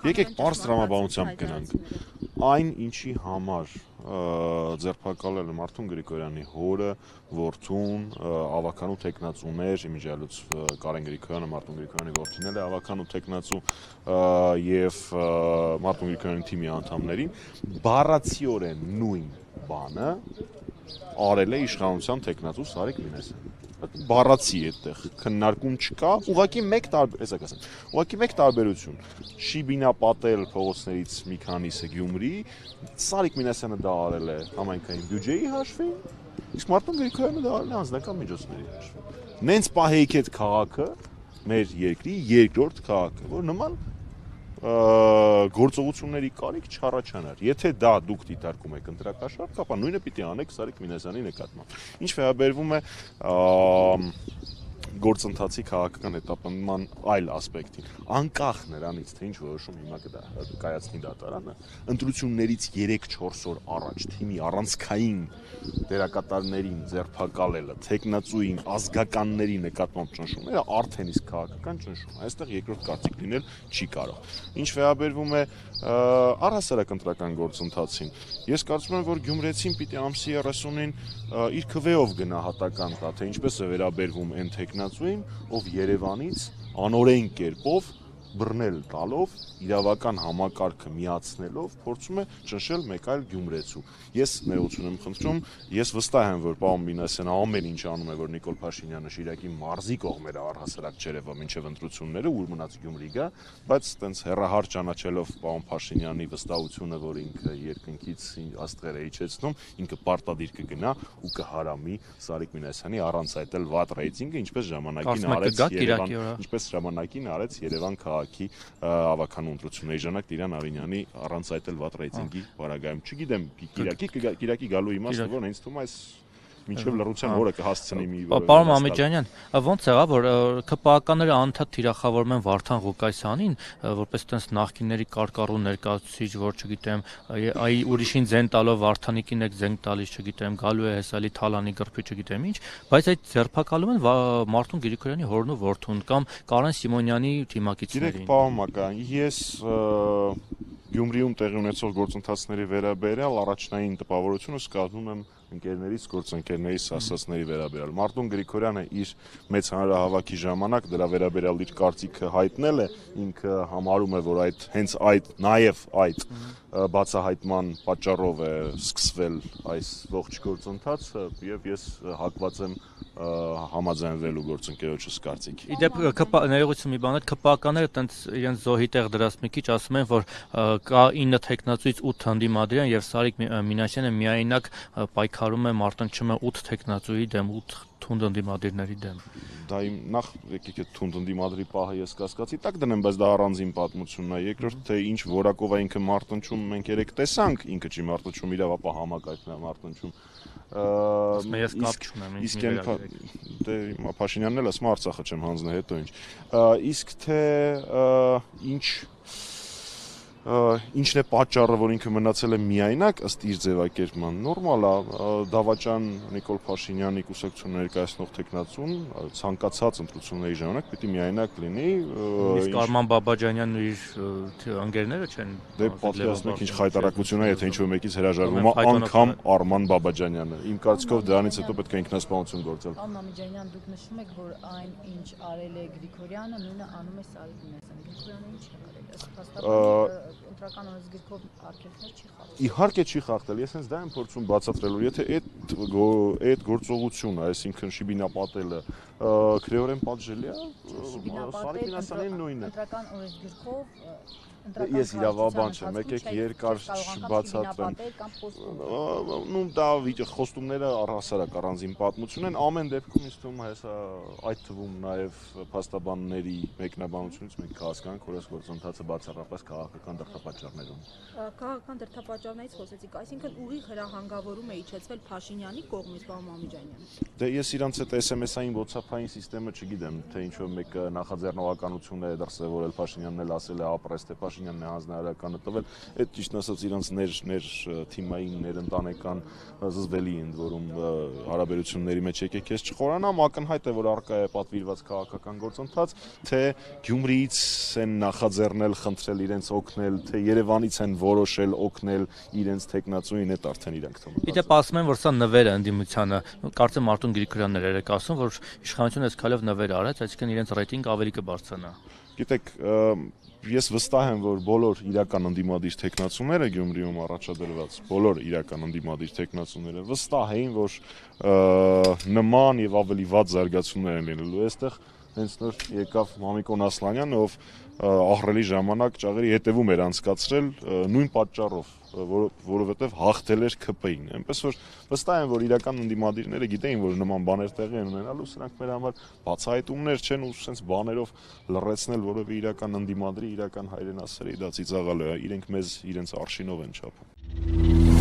Եկեք պարզ տրամաբանությամբ գնանք։ Այն ինչի համար ձերբակալել է Մարտուն Գրիգորյանի հորը, որդուն, ավականու տեխնացուներ, իմիջիալուց Կարեն Գրիգորյանը Մարտուն Գրիգորյանի որդին էլ է ավականու տեխնացու եւ Մարտուն Գրիգորյանի թիմի անդամներին բառացիորեն նույն բանը արել է իշխանության տեխնացու Սարիկ Մինասյանը։ Բառացի այդտեղ քննարկում չկա, ուղղակի մեկ տարբերություն։ Շիբինա Պատել փողոցներից մի քանիսը Գյումրի, Սարիկ Մինասյանը դա արել է համայնքային բյուջեի հաշվին, իսկ Մարտուն Գրիգորյանը դա արել է անձնական միջոցների հաշվին։ Նենց պահեիք այդ քաղաքը մեր երկրի երկրորդ քաղաքը, որ նման գործողությունների կարիք չառաջանար։ Եթե դա դուք դիտարկում եք ընտրակաշառք, ապա նույնը պիտի անեք Սարիկ Մինասյանի նկատմամբ։ Ինչ վերաբերվում է գործընթացի քաղաքական հետապնդման այլ ասպեկտին, անկախ նրանից, թե ինչ որոշում հիմա կայացնի դատարանը, ընտրություններից 3-4 օր առաջ թիմի առանցքային դերակատարներին ձերբակալելը, տեխնացուին, ազգականների նկատմամբ ճնշումները արդեն իսկ քաղաքական ճնշում է։ Այստեղ երկրորդ կարծիք լինել չի կարող։ Ինչ վերաբերվում է առհասարակ ընտրական գործընթացին, ես կարծում եմ, որ գյումրեցին պիտի ամսի 30-ին իր քվեով գնահատական տա, թե ինչպես է վերաբերվում այն տեխնացուին, ով Երևանից անօրեն կերպով բռնել տալով, իրավական համակարգը միացնելով, փորձում է ճնշել մեկ այլ գյումրեցու։ Ես ներողություն եմ խնդրում, ես վստահ եմ, որ պարոն Մինասյանը ամեն ինչ անում է, որ Նիկոլ Փաշինյանը Շիրակի մարզի կողմերը առհասարակ չերևա մինչև ընտրությունները, ուր մնաց Գյումրի գա, բայց տենց հեռահար ճանաչելով պարոն Փաշինյանի վստահությունը, որ ինքը երկնքից աստղեր է իջեցնում, ինքը պարտադիր կգնա ու կհարամի Սարիկ Մինասյանի առանց այդ էլ վատ ռեյտինգը, ինչպես ժամանակին արեց Երևան քաղաքի ավականու ընտրությունների ժամանակ Տիրան Արինյանի առանց այդ էլ վատ ռեյտինգի պարագայում։ Չգիտեմ, Կիրակի գալու իմաստը որ ինձ թվում է այս մինչև լռության օրը կհասցնի մի Պարոն Մամեջանյան, ոնց եղավ, որ ԿՊԱ-ականները անդադ թիրախավորում են Վարդան Ղուկասյանին, որպես տենց նախկինների կարկառու ներկայացուցիչ, որ չգիտեմ, այ ուրիշին ձեն տալով Վարդանիկին եք զենք տալիս, չգիտեմ, գալու է հեսալի Թալանի գրփի, չգիտեմ ինչ, բայց այդ ձերբակալում են Մարտուն Գրիգորյանի հորն ու որդուն կամ Կարեն Սիմոնյանի թիմակիցներին։ Գիտեք, պարոն Մակարյան, ես Գյումրիում տեղի ունեցող գործընթացների վերաբերյալ առաջնային տպավորությունս կազմում եմ ընկերներից, գործընկերներից ասածների վերաբերյալ։ Մարտուն Գրիգորյանը իր մեծ հանրահավաքի ժամանակ դրա վերաբերյալ իր կարծիքը հայտնել է, ինքը համարում է, որ նաև այդ բացահայտման պատճառով է սկսվել այս ողջ գործընթացը եւ ես հակված եմ համաձայնվելու գործընկերոջս կարծիքի։ Իդեպ ներողություն մի բան, ԿՊԱ-ականները տենց իրենց զոհի տեղ դրած մի քիչ ասում են, որ կա 9 տեխնացուից 8 հանդիմադրიან եւ Սարիկ Մինասյանը միայնակ պայքարում է մարտնչում է 8 տեխնացուի դեմ, 8 թունդ ընդդիմադիրների դեմ։ Դա իմ նախ եկեք այդ թունդ ընդդիմադրի պահը ես կասկածի տակ դնեմ, բայց դա առանձին պատմությունն է։ Երկրորդ թե ինչ որակով է ինքը մարտնչում, մենք երեք տեսանք, ինքը չի մարտնչում, իրավ ապա համակարգն է մարտնչում։ Ես կապ չունեմ, դե Փաշինյանն էլ ասում Արցախը չեմ հանձնել, հետո ինչ։ Իսկ թե ինչն է պատճառը, որ ինքը մնացել է միայնակ ըստ իր ձևակերպման, նորմալ է, դավաճան Նիկոլ Փաշինյանի կուսակցություն ներկայացնող տեխնացուն ցանկացած ընտրությունների ժամանակ պիտի միայնակ լինի։ Իսկ Արման Բաբաջանյանն ու իր ընկերները չեն։ Դե պատկերացնեք ինչ խայտարակություն է, եթե ինչ-որ մեկից հրաժարվում է անգամ Արման Բաբաջանյանը։ Իմ կարծիքով դրանից հետո պետք է ինքնասպանություն գործել։ Պարոն Մամեջանյան, դուք նշում եք, որ այն ինչ արել է Գրիգորյանը, նույնը անում է Սարիկ Մինասյանը։ Գրիգորյանը ինչ է արել։ Ըստ ընտրական օրենսգրքով արգելքներ չի խախտել։ Իհարկե չի խախտել, ես հենց դա եմ փորձում բացատրելու, եթե այդ գործողությունը, այսինքն Շիբինա Պատելը քրեորեն պատժելի է, Սարիկ Մինասյանին նույնը։ Ընտրական օրենսգրքով Ես իրավաբան չեմ, եկեք երկար չբացատրեմ։ Նույն դա խոստումները առհասարակ առանձին պատմություն են, ամեն դեպքում ինձ թվում է հեսա այդ թվում նաև փաստաբանների մեկնաբանությունից մենք կհասկանանք, որ այս գործընթացը բացառապես քաղաքական դրդապատճառներ ունի։ Քաղաքական դրդապատճառներից խոսեցիք, այսինքն ուղիղ հրահանգավորում է իջեցվել Փաշինյանի կողմից, պարոն Մամեջանյան։ Դե ես իրանց այդ SMS-ային WhatsApp-ային համակարգը չգիտեմ, թե ինչու մեկը նախաձեռնողականություն է դրսևորել, Փաշինյանն էլ ասել է ապրես, թե Փաշինյանն է հանձնարարականը տվել, այդ ճիշտ ասած իրանց ներ թիմային, ներընտանեկան զզվելի ընդ որում հարաբերությունների մեջ եկեք ես չխորանամ, ակնհայտ է, որ առկա է պատվիրված քաղաքական գործընթաց, թե Գյումրիից են նախաձեռնել, խնդրել իրենց օգնել, թե Երևանից են որոշել օգնել իրենց տեխնացուին, այդ արդեն իրանք թվում է։ Իդեպ ասում են, որ սա նվեր է ընդդիմությանը, կարծեմ Արտուն Գրիգորյանն էր ասում, որ իշխանությունը այս քայլով նվեր արեց, այսինքն իրենց ռեյտինգը ավելի կբարձրանա։ Գիտեք, ես վստահ եմ, որ բոլոր իրական ընդդիմադիր տեխնացուները Գյումրիում առաջադրված, բոլոր իրական ընդդիմադիր տեխնացուները վստահ էին, որ նման եւ ավելի վատ զարգացումներ են լինելու այստեղ։ Հենց նոր եկավ Մամիկոն Ասլանյանը, ով ահռելի ժամանակ ճաղերի հետևում էր անցկացրել նույն պատճառով, որովհետև հաղթել էր ՔՊ-ին։ Այնպես որ վստահ եմ, որ իրական ընդդիմադիրները գիտեին, որ նման բաներ տեղի են ունենալու, սրանք մեր համար բացահայտումներ չեն ու sense բաներով լռեցնել որևէ իրական ընդդիմադրի, իրական հայրենասերի դա ծիծաղալու է, իրենք մեզ իրենց արշինով են չափում։